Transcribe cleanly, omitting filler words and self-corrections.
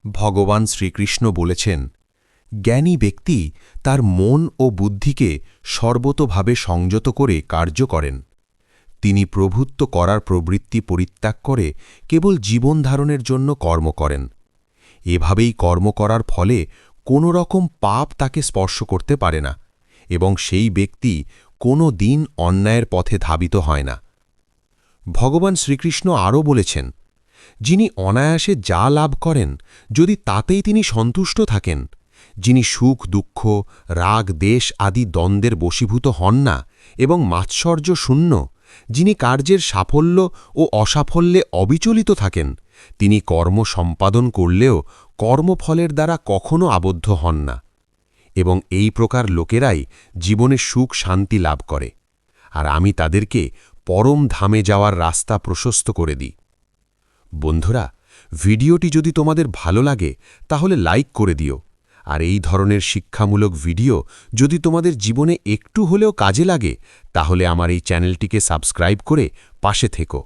ভগবান শ্রীকৃষ্ণ বলেছেন, জ্ঞানী ব্যক্তি তার মন ও বুদ্ধিকে সর্বতোভাবে সংযত করে কার্য করেন। তিনি প্রভুত্ব করার প্রবৃত্তি পরিত্যাগ করে কেবল জীবন ধারণের জন্য কর্ম করেন। এভাবেই কর্ম করার ফলে কোনো রকম পাপ তাকে স্পর্শ করতে পারে না এবং সেই ব্যক্তি কোনো দিন অন্যায়ের পথে ধাবিত হয় না। ভগবান শ্রীকৃষ্ণ আরও বলেছেন, যিনি অনায়াসে যা লাভ করেন যদি তাতেই তিনি সন্তুষ্ট থাকেন, যিনি সুখ দুঃখ রাগ দেশ আদি দ্বন্দ্বের বশীভূত হন না এবং মাৎসর্য শূন্য, যিনি কার্যের সাফল্য ও অসাফল্যে অবিচলিত থাকেন, তিনি কর্ম সম্পাদন করলেও কর্মফলের দ্বারা কখনো আবদ্ধ হন না এবং এই প্রকার লোকেরাই জীবনে সুখ শান্তি লাভ করে, আর আমি তাদেরকে পরম ধামে যাওয়ার রাস্তা প্রশস্ত করে দিই। বন্ধুরা, ভিডিওটি যদি তোমাদের ভালো লাগে তাহলে লাইক করে দিও, আর এই ধরনের শিক্ষামূলক ভিডিও যদি তোমাদের জীবনে একটু হলেও কাজে লাগে তাহলে আমার এই চ্যানেলটিকে সাবস্ক্রাইব করে পাশে থেকো।